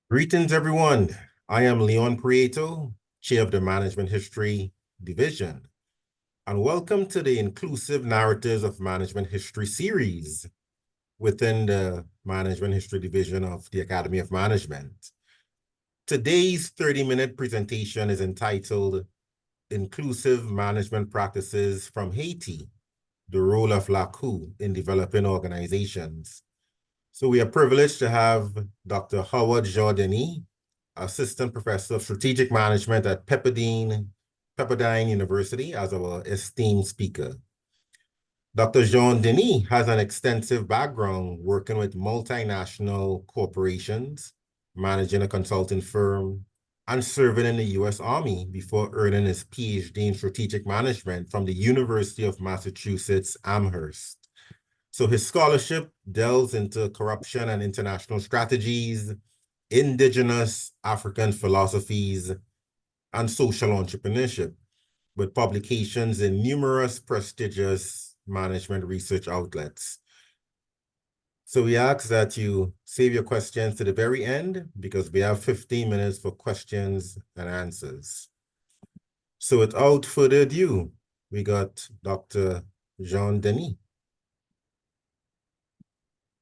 Greetings, everyone. I am Leon Prieto, Chair of the Management History Division, and welcome to the Inclusive Narratives of Management History series within the Management History Division of the Academy of Management. Today's 30-minute presentation is entitled Inclusive Management Practices from Haiti, the Role of Lakou in Developing Organizations. So we are privileged to have Dr. Howard Jean-Denis, Assistant Professor of Strategic Management at Pepperdine University, as our esteemed speaker. Dr. Jean-Denis has an extensive background working with multinational corporations, managing a consulting firm, and serving in the U.S. Army before earning his PhD in Strategic Management from the University of Massachusetts Amherst. So his scholarship delves into corruption and international strategies, indigenous African philosophies, and social entrepreneurship, with publications in numerous prestigious management research outlets. So we ask that you save your questions to the very end because we have 15 minutes for questions and answers. So without further ado, we got Dr. Jean-Denis.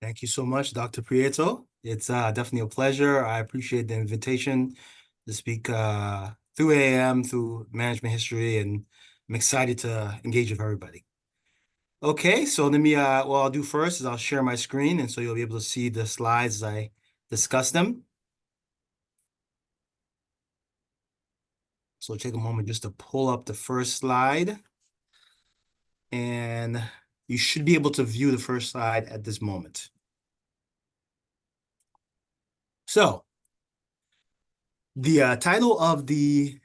Thank you so much, Dr. Prieto. It's definitely a pleasure. I appreciate the invitation to speak through AM, through management history, and I'm excited to engage with everybody. Okay, so let me, what I'll do first is I'll share my screen, and so you'll be able to see the slides as I discuss them. So take a moment just to pull up the first slide, and you should be able to view the first slide at this moment. So the title of the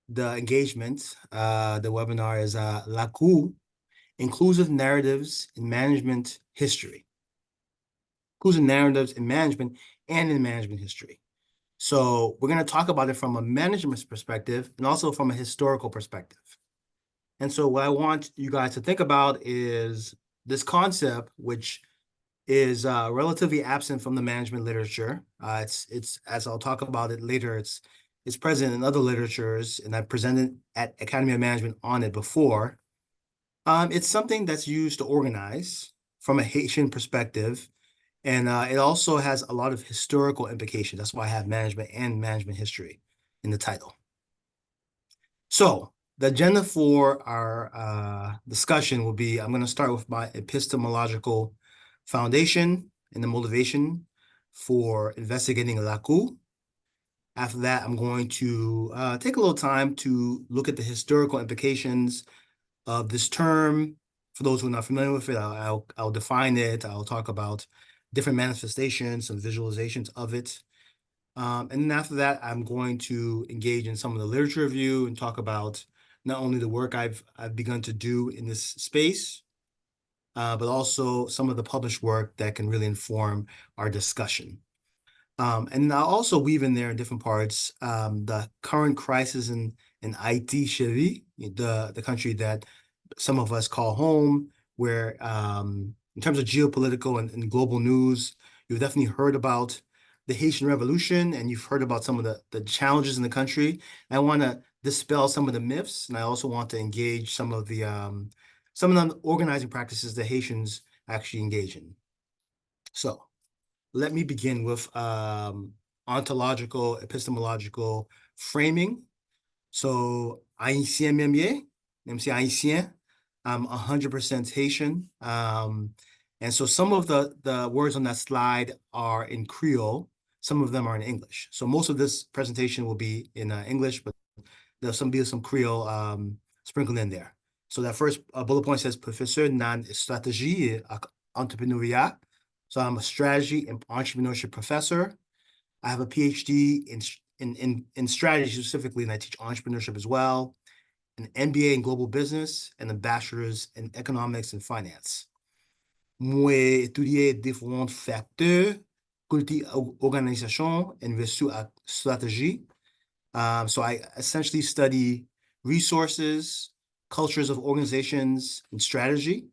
engagement, the webinar is Lakou, Inclusive Narratives in Management History. Inclusive Narratives in Management and in Management History. So we're going to talk about it from a management perspective and also from a historical perspective. And so what I want you guys to think about is this concept, which is relatively absent from the management literature. It's as I'll talk about it later, it's present in other literatures, and I've presented at Academy of Management on it before. It's something that's used to organize from a Haitian perspective, and it also has a lot of historical implications. That's why I have management and management history in the title. So the agenda for our discussion will be, I'm going to start with my epistemological foundation and the motivation for investigating Lakou. After that, I'm going to take a little time to look at the historical implications of this term. For those who are not familiar with it, I'll define it. I'll talk about different manifestations, some visualizations of it. And then after that, I'm going to engage in some of the literature review and talk about not only the work I've begun to do in this space, but also some of the published work that can really inform our discussion. And I'll also weave in there in different parts the current crisis in Haiti, Chile, the country that some of us call home, where in terms of geopolitical and global news, you've definitely heard about the Haitian Revolution, and you've heard about some of the challenges in the country. I want to dispel some of the myths, and I also want to engage some of the organizing practices that Haitians actually engage in. So let me begin with ontological, epistemological framing. So, Haïtien même si Haïtien, I'm 100% Haitian. And so some of the words on that slide are in Creole. Some of them are in English. So most of this presentation will be in English, but there'll be some Creole sprinkled in there. So that first bullet point says, Professeur nan stratégie et entrepreneuriat. So I'm a strategy and entrepreneurship professor. I have a PhD in strategy specifically, and I teach entrepreneurship as well, an MBA in global business, and a bachelor's in economics and finance. Moi étudié différents facteurs, culture, organisation, and strategy. So I essentially study resources, cultures of organizations, and strategy,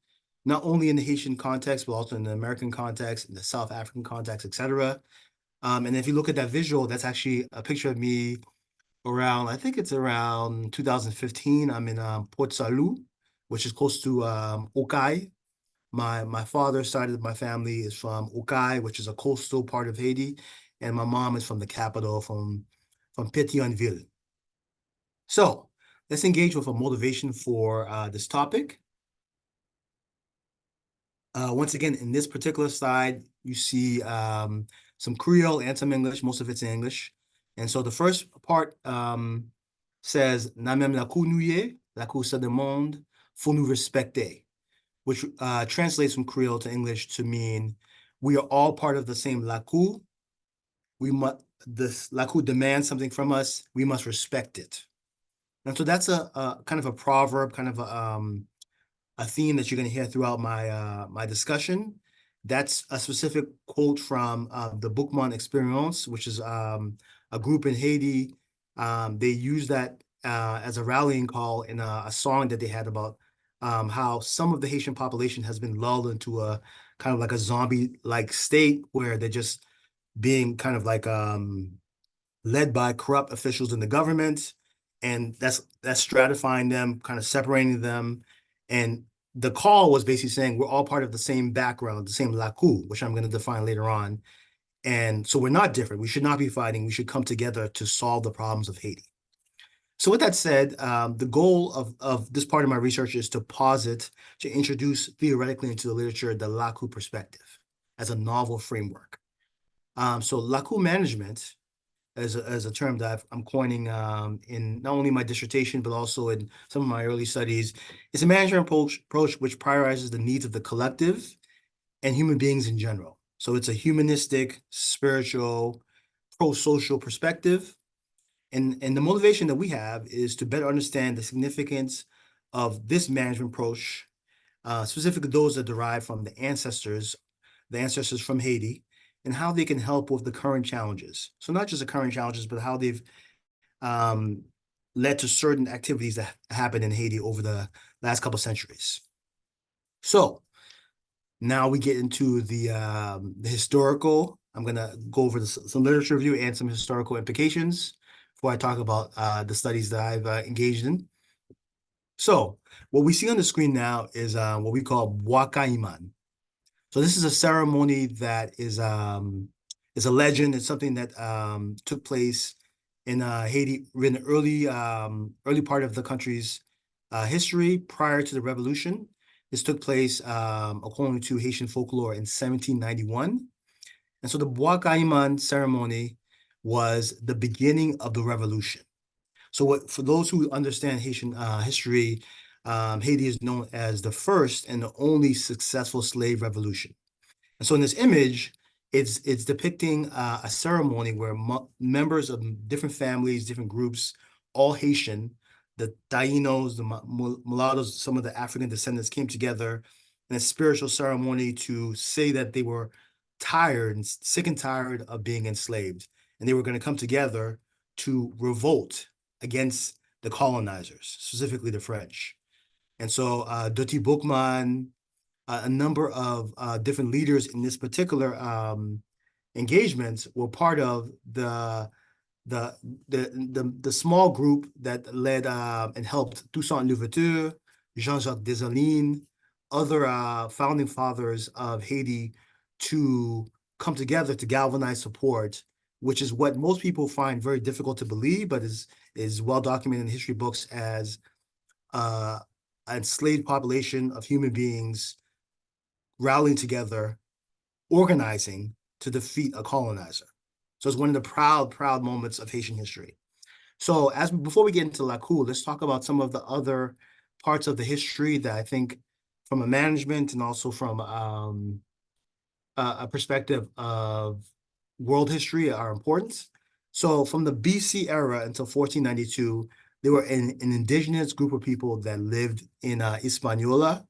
not only in the Haitian context, but also in the American context, in the South African context, etc. And if you look at that visual, that's actually a picture of me around, I think it's around 2015. I'm in Port Salut, which is close to Okai. My father's side of my family is from Okai, which is a coastal part of Haiti, and my mom is from the capital, from Pétionville. So let's engage with a motivation for this topic. Once again, in this particular slide, you see some Creole and some English. Most of it's in English. And so the first part says, Na même Lakou nou ye, Lakou sa demande, faut nous respecter, which translates from Creole to English to mean, we are all part of the same Lakou. This Lakou demands something from us. We must respect it. And so that's a kind of a proverb, kind of a theme that you're going to hear throughout my discussion. That's a specific quote from the Boukman Experience, which is a group in Haiti. They use that as a rallying call in a song that they had about how some of the Haitian population has been lulled into a kind of like a zombie-like state where they're just being kind of like led by corrupt officials in the government, and that's stratifying them, kind of separating them. And the call was basically saying we're all part of the same background, the same Lakou, which I'm going to define later on. And so we're not different. We should not be fighting. We should come together to solve the problems of Haiti. So with that said, the goal of this part of my research is to posit, to introduce theoretically into the literature, the Lakou perspective as a novel framework. So Lakou management, as a term that I'm coining in not only my dissertation, but also in some of my early studies. It's a management approach which prioritizes the needs of the collective and human beings in general. So it's a humanistic, spiritual, pro-social perspective. And the motivation that we have is to better understand the significance of this management approach, specifically those that derive from the ancestors from Haiti, and how they can help with the current challenges. So not just the current challenges, but how they've led to certain activities that happened in Haiti over the last couple of centuries. So now we get into the historical. I'm going to go over some literature review and some historical implications before I talk about the studies that I've engaged in. So what we see on the screen now is what we call Bwa Kayiman. So this is a ceremony that is a legend. It's something that took place in Haiti in the early part of the country's history prior to the revolution. This took place according to Haitian folklore in 1791. And so the Bwa Kayiman ceremony was the beginning of the revolution. So for those who understand Haitian history, Haiti is known as the first and the only successful slave revolution. And so in this image, it's depicting a ceremony where members of different families, different groups, all Haitian, the Tainos, the mulattoes, some of the African descendants came together in a spiritual ceremony to say that they were tired and sick and tired of being enslaved. And they were going to come together to revolt against the colonizers, specifically the French. And so Doti Boukman, a number of different leaders in this particular engagement were part of the small group that led and helped Toussaint Louverture, Jean-Jacques Dessalines, other founding fathers of Haiti to come together to galvanize support, which is what most people find very difficult to believe, but is well documented in history books as an enslaved population of human beings rallying together, organizing to defeat a colonizer. So it's one of the proud moments of Haitian history. So before we get into Lakou, let's talk about some of the other parts of the history that I think from a management and also from a perspective of world history are important. So from the BC era until 1492, there were an indigenous group of people that lived in Hispaniola.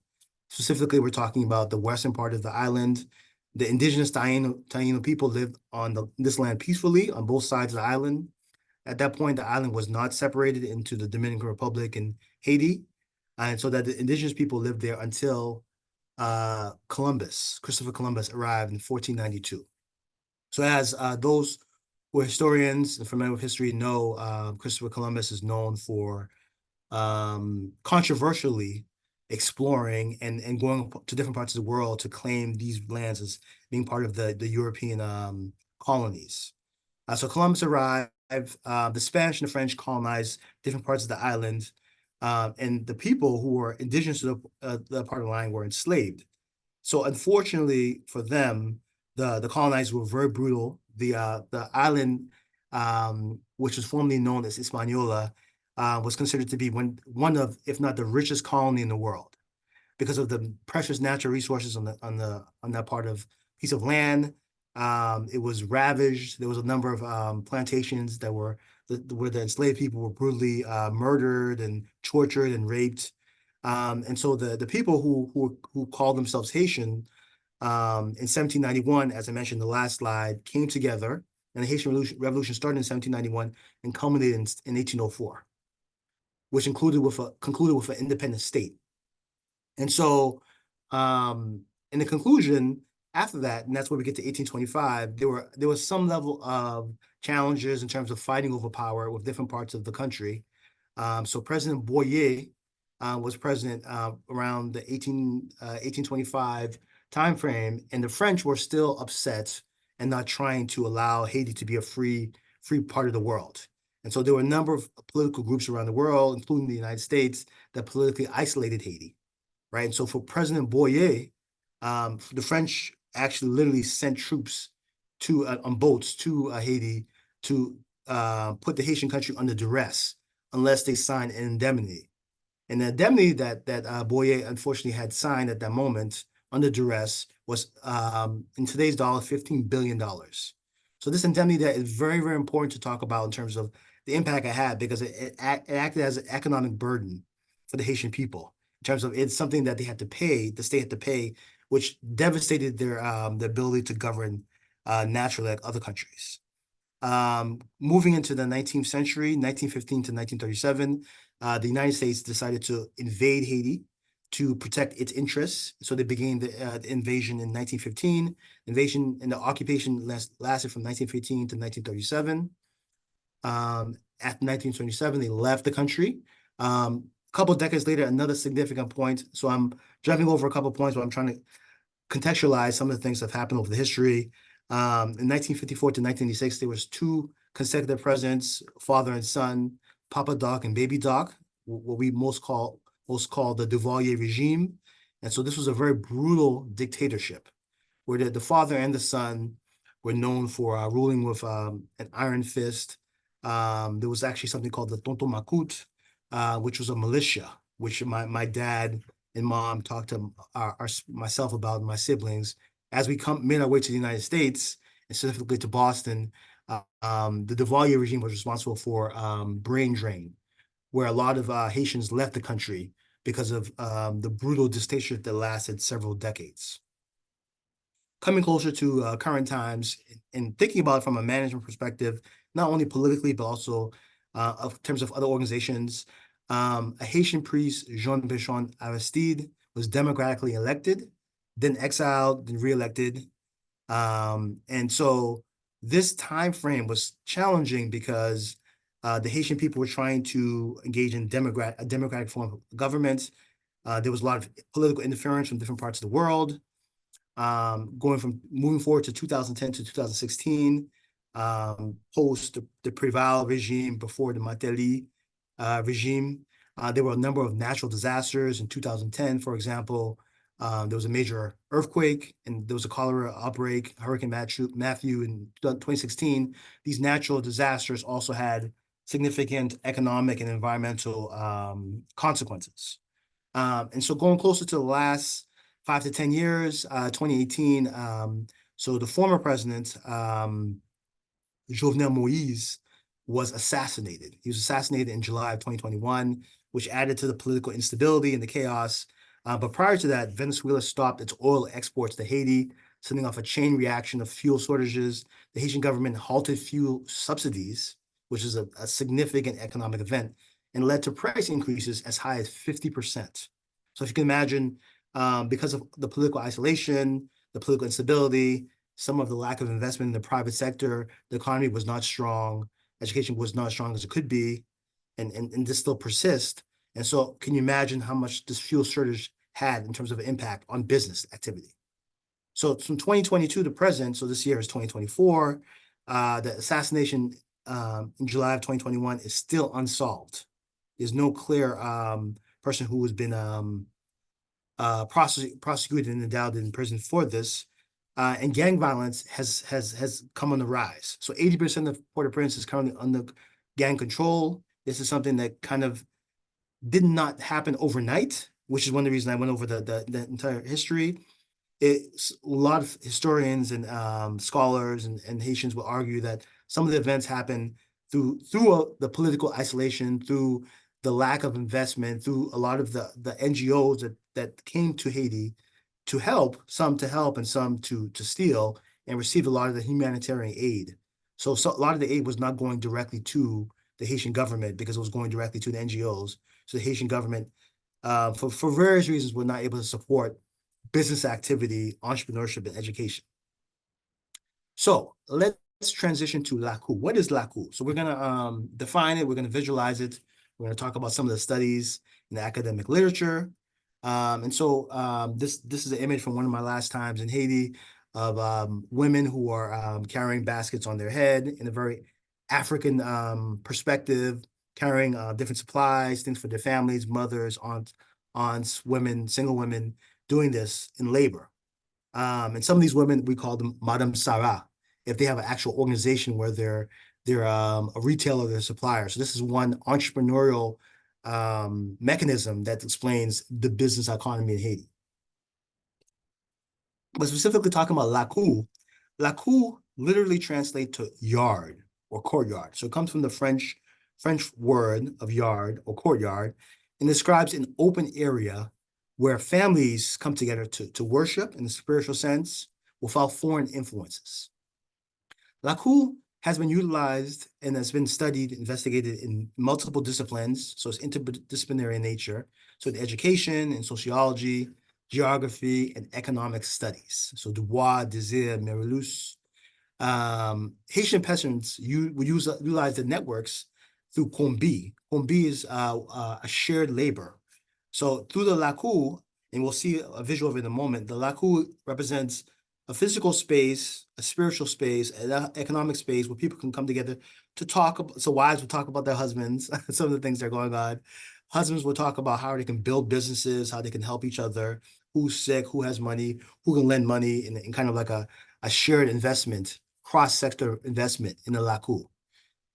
Specifically, we're talking about the western part of the island. The indigenous Taino people lived on this land peacefully on both sides of the island. At that point, the island was not separated into the Dominican Republic and Haiti. And so that the indigenous people lived there until Christopher Columbus arrived in 1492. So as those who are historians and familiar with history know, Christopher Columbus is known for controversially exploring and going to different parts of the world to claim these lands as being part of the European colonies. So Columbus arrived, the Spanish and the French colonized different parts of the island, and the people who were indigenous to the part of the land were enslaved. So unfortunately for them, the colonizers were very brutal. The island, which was formerly known as Hispaniola, was considered to be one of, if not the richest colony in the world, because of the precious natural resources on that part of piece of land. It was ravaged. There was a number of plantations that were where the enslaved people were brutally murdered and tortured and raped. And so the people who called themselves Haitian in 1791, as I mentioned in the last slide, came together, and the Haitian Revolution started in 1791 and culminated in 1804, which concluded with an independent state. And so, in the conclusion, after that, and that's where we get to 1825, there was some level of challenges in terms of fighting over power with different parts of the country. So President Boyer was president around the 1825 timeframe, and the French were still upset and not trying to allow Haiti to be a free part of the world. And so there were a number of political groups around the world, including the United States, that politically isolated Haiti, right? And so for President Boyer, the French actually literally sent troops on boats to Haiti to put the Haitian country under duress unless they signed an indemnity. And the indemnity that Boyer unfortunately had signed at that moment under duress was, in today's dollar, $15 billion. So this indemnity that is very, very important to talk about in terms of the impact it had, because it acted as an economic burden for the Haitian people in terms of it's something that they had to pay, the state had to pay, which devastated their ability to govern naturally like other countries. Moving into the 19th century, 1915 to 1937, the United States decided to invade Haiti to protect its interests. So they began the invasion in 1915. Invasion and the occupation lasted from 1915 to 1937. After 1927, they left the country. A couple of decades later, another significant point. So I'm jumping over a couple of points, but I'm trying to contextualize some of the things that have happened over the history. In 1954 to 1986, there was two consecutive presidents, father and son, Papa Doc and Baby Doc, what we most call the Duvalier regime. And so this was a very brutal dictatorship where the father and the son were known for ruling with an iron fist. There was actually something called the Tonton Macoute, which was a militia, which my dad and mom talked to myself about, my siblings. As we made our way to the United States, and specifically to Boston, the Duvalier regime was responsible for brain drain, where a lot of Haitians left the country because of the brutal dictatorship that lasted several decades. Coming closer to current times and thinking about it from a management perspective, not only politically, but also in terms of other organizations, a Haitian priest, Jean-Denis Aristide, was democratically elected, then exiled, then reelected. And so this time frame was challenging because the Haitian people were trying to engage in a democratic form of government. There was a lot of political interference from different parts of the world. Moving forward to 2010 to 2016, post the Préval regime, before the Martelly regime, there were a number of natural disasters. In 2010, for example, there was a major earthquake, and there was a cholera outbreak, Hurricane Matthew in 2016. These natural disasters also had significant economic and environmental consequences. And so going closer to the last 5 to 10 years, 2018, so the former president, Jovenel Moïse, was assassinated. He was assassinated in July of 2021, which added to the political instability and the chaos. But prior to that, Venezuela stopped its oil exports to Haiti, sending off a chain reaction of fuel shortages. The Haitian government halted fuel subsidies, which is a significant economic event, and led to price increases as high as 50%. So if you can imagine, because of the political isolation, the political instability, some of the lack of investment in the private sector. The economy was not strong. Education was not as strong as it could be, and this still persists. And so can you imagine how much this fuel shortage had in terms of impact on business activity? So from 2022 to present, so this year is 2024, the assassination in July of 2021 is still unsolved. There's no clear person who has been prosecuted and indicted in prison for this. And gang violence has come on the rise. So 80% of Port-au-Prince is currently under gang control. This is something that kind of did not happen overnight, which is one of the reasons I went over the entire history. It's a lot of historians and scholars and Haitians will argue that some of the events happened through the political isolation, through the lack of investment, through a lot of the NGOs that came to Haiti to help, some to help and some to steal, and received a lot of the humanitarian aid. So a lot of the aid was not going directly to the Haitian government because it was going directly to the NGOs. So the Haitian government, for various reasons, were not able to support business activity, entrepreneurship, and education. So let's transition to Lakou. What is Lakou? So we're gonna define it, we're gonna visualize it, we're gonna talk about some of the studies in the academic literature. This is an image from one of my last times in Haiti of women who are carrying baskets on their head in a very African perspective, carrying different supplies, things for their families, mothers, aunts, women, single women, doing this in labor. And some of these women, we call them Madame Sarah, if they have an actual organization where they're a retailer, they're a supplier. So this is one entrepreneurial mechanism that explains the business economy in Haiti. But specifically talking about Lakou, Lakou literally translates to yard or courtyard. So it comes from the French word of yard or courtyard and describes an open area where families come together to worship in the spiritual sense without foreign influences. Lakou has been utilized and has been studied, investigated in multiple disciplines, so it's interdisciplinary in nature, so in education and sociology, geography, and economic studies. So Dubois, Desir, Merleus. Haitian peasants would utilize the networks through Combi. Combi is a shared labor. So through the Lakou, and we'll see a visual of it in a moment, the Lakou represents a physical space, a spiritual space, an economic space where people can come together to talk. So wives will talk about their husbands, some of the things that are going on. Husbands will talk about how they can build businesses, how they can help each other, who's sick, who has money, who can lend money, in kind of like a shared investment, cross-sector investment in the Lakou.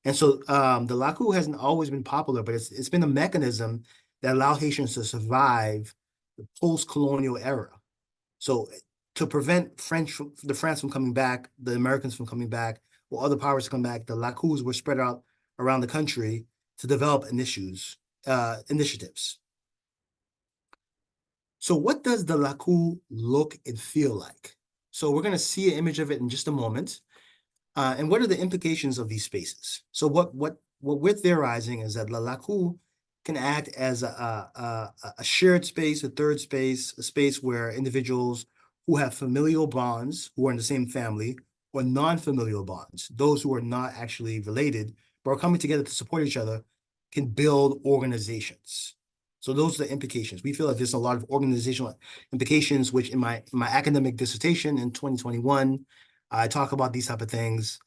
And so the Lakou hasn't always been popular, but it's been a mechanism that allowed Haitians to survive the post-colonial era. So to prevent the France from coming back, the Americans from coming back, or other powers to come back, the Lakous were spread out around the country to develop initiatives. So what does the Lakou look and feel like? So we're going to see an image of it in just a moment. And what are the implications of these spaces? So what we're theorizing is that the Lakou can act as a shared space, a third space, a space where individuals who have familial bonds, who are in the same family, or non-familial bonds, those who are not actually related, but are coming together to support each other, can build organizations. So those are the implications. We feel like there's a lot of organizational implications, which in my academic dissertation in 2021, I talk about these type of things.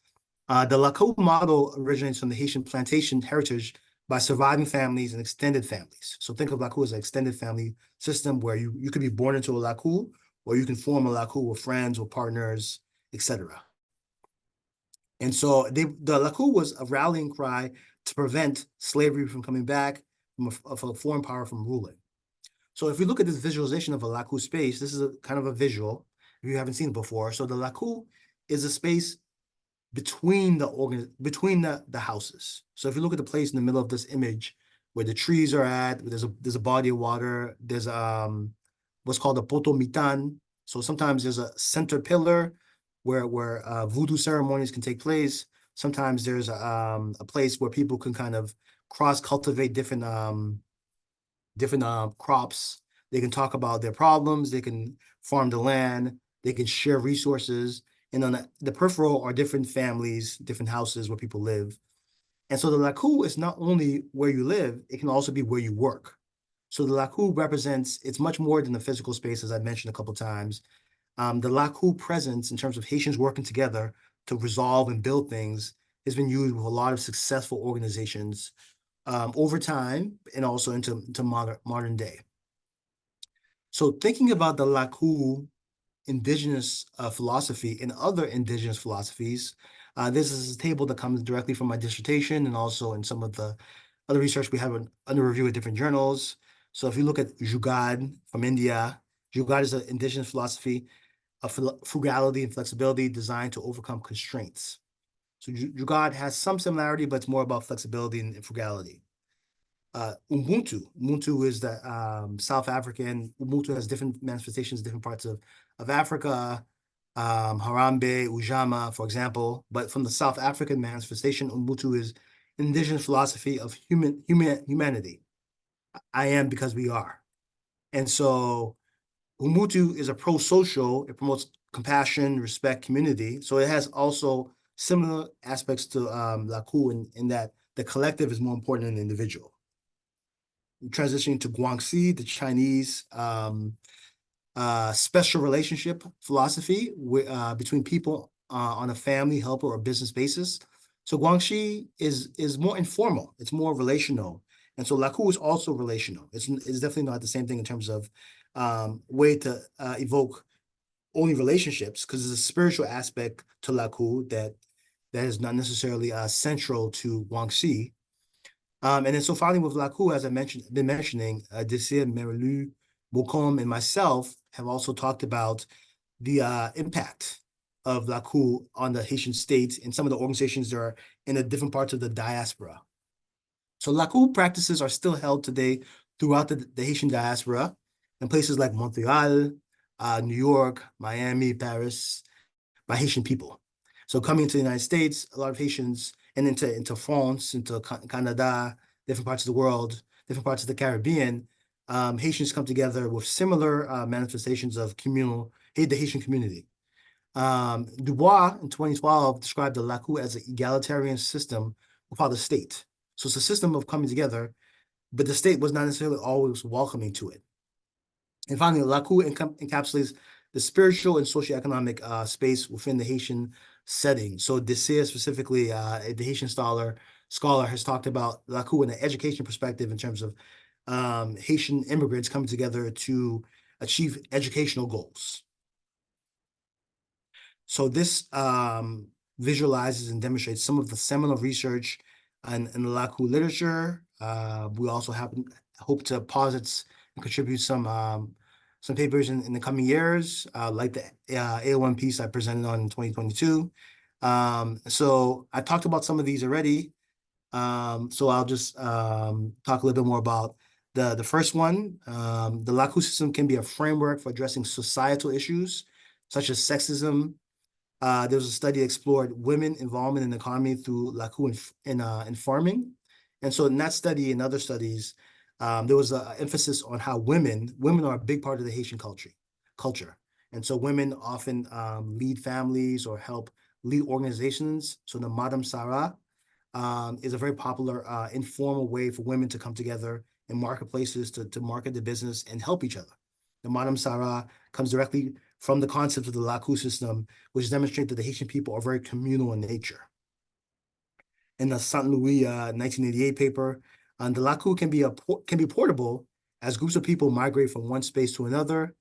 The Lakou model originates from the Haitian plantation heritage by surviving families and extended families. So think of Lakou as an extended family system where you could be born into a Lakou, or you can form a Lakou with friends or partners, etc. And so the Lakou was a rallying cry to prevent slavery from coming back, of a foreign power from ruling. So if we look at this visualization of a Lakou space, this is a kind of a visual, if you haven't seen it before. So the Lakou is a space between the houses. So if you look at the place in the middle of this image where the trees are at, there's a body of water, there's what's called a potomitan. So sometimes there's a center pillar where voodoo ceremonies can take place. Sometimes there's a place where people can kind of cross-cultivate different crops. They can talk about their problems. They can farm the land. They can share resources. And on the peripheral are different families, different houses where people live. And so the Lakou is not only where you live, it can also be where you work. So the Lakou represents, it's much more than the physical space, as I mentioned a couple of times. The Lakou presence in terms of Haitians working together to resolve and build things has been used with a lot of successful organizations over time and also into modern day. So thinking about the Lakou indigenous philosophy and other indigenous philosophies, this is a table that comes directly from my dissertation and also in some of the other research we have under review at different journals. So if you look at Jugad from India, Jugad is an indigenous philosophy of frugality and flexibility designed to overcome constraints. So Jugad has some similarity, but it's more about flexibility and frugality. Ubuntu is the South African. Ubuntu has different manifestations in different parts of Africa. Harambe, Ujamaa, for example. But from the South African manifestation, Ubuntu is indigenous philosophy of humanity. I am because we are. And so Ubuntu is a pro-social. It promotes compassion, respect, community. So it has also similar aspects to Lakou in that the collective is more important than the individual. Transitioning to Guangxi, the Chinese special relationship philosophy between people on a family, helper, or business basis. So Guangxi is more informal. It's more relational. And so Lakou is also relational. It's definitely not the same thing in terms of way to evoke only relationships, because there's a spiritual aspect to Lakou that is not necessarily central to Guangxi. And then so finally with Lakou, as I been mentioning, Desir, Merilu, Bokom, and myself have also talked about the impact of Lakou on the Haitian state and some of the organizations that are in the different parts of the diaspora. So Lakou practices are still held today throughout the Haitian diaspora in places like Montreal, New York, Miami, Paris, by Haitian people. So coming to the United States, a lot of Haitians, and into France, into Canada, different parts of the world, different parts of the Caribbean, Haitians come together with similar manifestations of the Haitian community. Dubois in 2012 described the Lakou as an egalitarian system without a state. So it's a system of coming together, but the state was not necessarily always welcoming to it. And finally, Lakou encapsulates the spiritual and socioeconomic space within the Haitian setting. So Desir specifically, the Haitian scholar has talked about Lakou in an education perspective in terms of Haitian immigrants coming together to achieve educational goals. So this visualizes and demonstrates some of the seminal research in the Lakou literature. We also hope to posit and contribute some papers in the coming years, like the A01 piece I presented on in 2022. So I talked about some of these already. So I'll just talk a little bit more about the first one. The Lakou system can be a framework for addressing societal issues such as sexism. There was a study that explored women involvement in the economy through Lakou in farming. And so in that study and other studies, there was an emphasis on how women are a big part of the Haitian culture. And so women often lead families or help lead organizations. So the Madame Sarah is a very popular informal way for women to come together in marketplaces to market the business and help each other. The Madame Sarah comes directly from the concept of the Lakou system, which demonstrates that the Haitian people are very communal in nature. In the St. Louis 1988 paper, the Lakou can be portable as groups of people migrate from one space to another.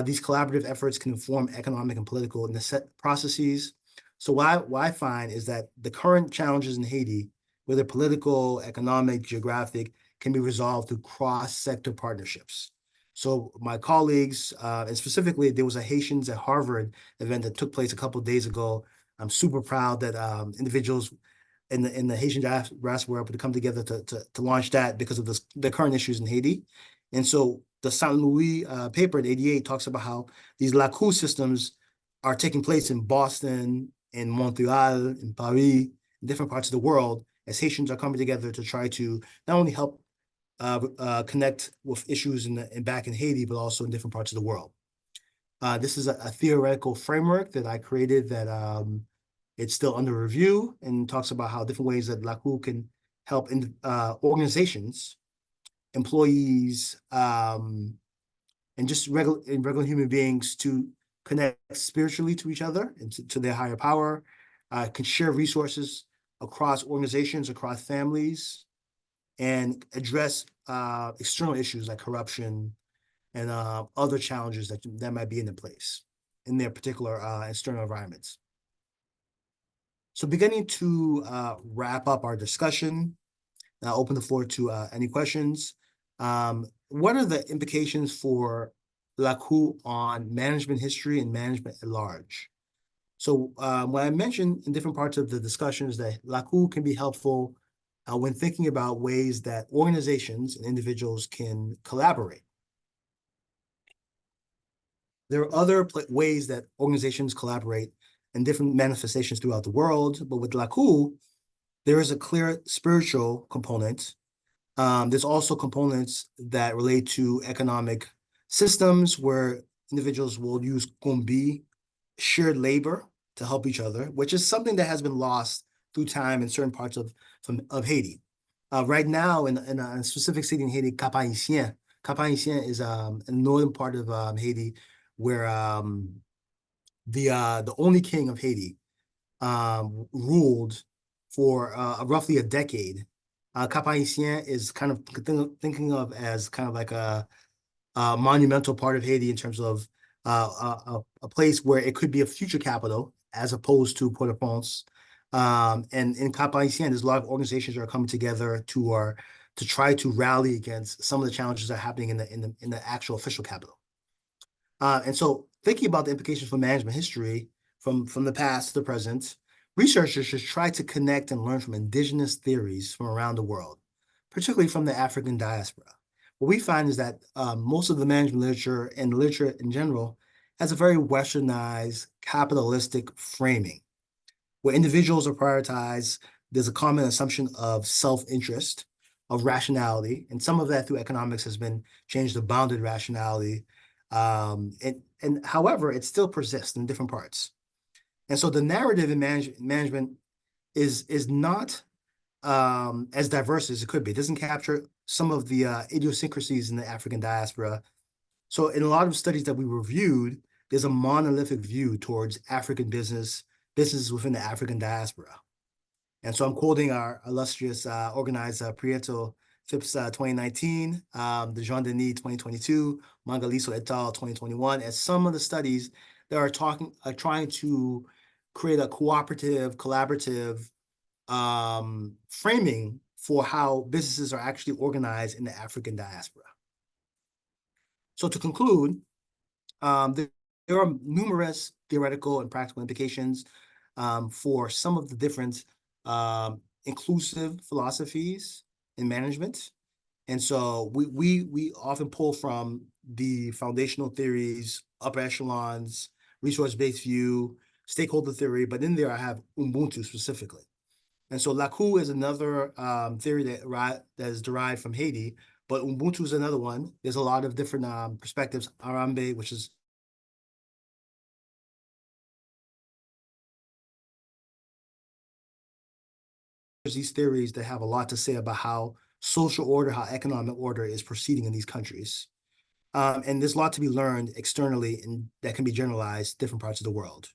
These collaborative efforts can inform economic and political processes. So what I find is that the current challenges in Haiti, whether political, economic, geographic, can be resolved through cross-sector partnerships. So my colleagues, and specifically, there was a Haitians at Harvard event that took place a couple of days ago. I'm super proud that individuals in the Haitian diaspora were able to come together to launch that because of the current issues in Haiti. And so the St. Louis paper in '88 talks about how these Lakou systems are taking place in Boston, in Montreal, in Paris, in different parts of the world, as Haitians are coming together to try to not only help connect with issues back in Haiti, but also in different parts of the world. This is a theoretical framework that I created that it's still under review and talks about how different ways that Lakou can help in organizations, employees, and just regular human beings to connect spiritually to each other and to their higher power, can share resources across organizations, across families, and address external issues like corruption and other challenges that might be in the place in their particular external environments. So beginning to wrap up our discussion, and I'll open the floor to any questions. What are the implications for Lakou on management history and management at large? So what I mentioned in different parts of the discussion is that Lakou can be helpful when thinking about ways that organizations and individuals can collaborate. There are other ways that organizations collaborate in different manifestations throughout the world, but with Lakou, there is a clear spiritual component. There's also components that relate to economic systems where individuals will use kumbi, shared labor, to help each other, which is something that has been lost through time in certain parts of Haiti. Right now, in a specific city in Haiti, Cap Haitien. Cap Haitien is in the northern part of Haiti, where the only king of Haiti ruled for roughly a decade. Cap Haitien is kind of thinking of as kind of like a monumental part of Haiti in terms of a place where it could be a future capital as opposed to Port-au-Prince. And in Cap Haitien, there's a lot of organizations that are coming together to try to rally against some of the challenges that are happening in the actual official capital. And so thinking about the implications for management history from the past to the present, researchers should try to connect and learn from indigenous theories from around the world, particularly from the African diaspora. What we find is that most of the management literature and literature in general has a very westernized, capitalistic framing, where individuals are prioritized. There's a common assumption of self-interest, of rationality, and some of that through economics has been changed to bounded rationality. And however, it still persists in different parts. And so the narrative in management is not as diverse as it could be. It doesn't capture some of the idiosyncrasies in the African diaspora. So in a lot of studies that we reviewed, there's a monolithic view towards African businesses within the African diaspora. And so I'm quoting our illustrious organizer, Prieto Phipps 2019, the Jean-Denis 2022, Mangaliso et al. 2021, as some of the studies that are trying to create a cooperative, collaborative framing for how businesses are actually organized in the African diaspora. So to conclude, there are numerous theoretical and practical implications for some of the different inclusive philosophies in management. And so we often pull from the foundational theories, upper echelons, resource-based view, stakeholder theory, but in there I have Ubuntu specifically. And so Lakou is another theory that is derived from Haiti, but Ubuntu is another one. There's a lot of different perspectives. Arambe, which is these theories that have a lot to say about how social order, how economic order is proceeding in these countries. And there's a lot to be learned externally and that can be generalized different parts of the world.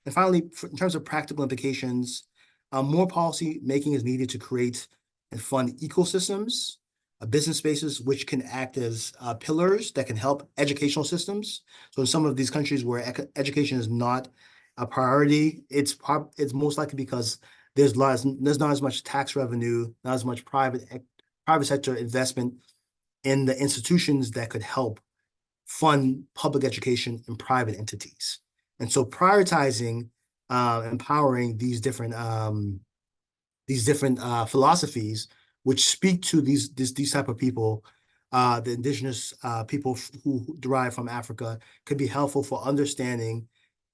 And finally, in terms of practical implications, more policy making is needed to create and fund ecosystems, business spaces, which can act as pillars that can help educational systems. So in some of these countries where education is not a priority, it's most likely because there's not as much tax revenue, not as much private sector investment in the institutions that could help fund public education in private entities. And so prioritizing empowering these different philosophies which speak to these type of people, the indigenous people who derive from Africa, could be helpful for understanding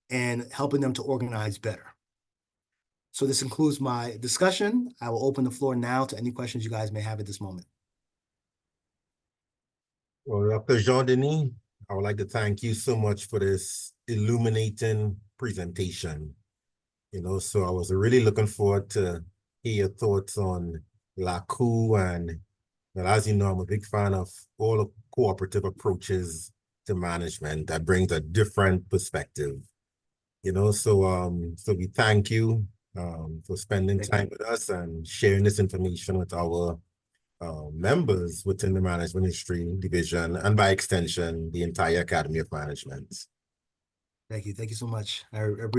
and helping them to organize better. So this concludes my discussion. I will open the floor now to any questions you guys may have at this moment. Well, Dr. Jean-Denis, I would like to thank you so much for this illuminating presentation. So I was really looking forward to hear your thoughts on Lakou, and well, as you know, I'm a big fan of all the cooperative approaches to management that brings a different perspective. So we thank you for spending Thank time you. with us and sharing this information with our members within the Management History Division, and by extension, the entire Academy of Management. Thank you. Thank you so much. I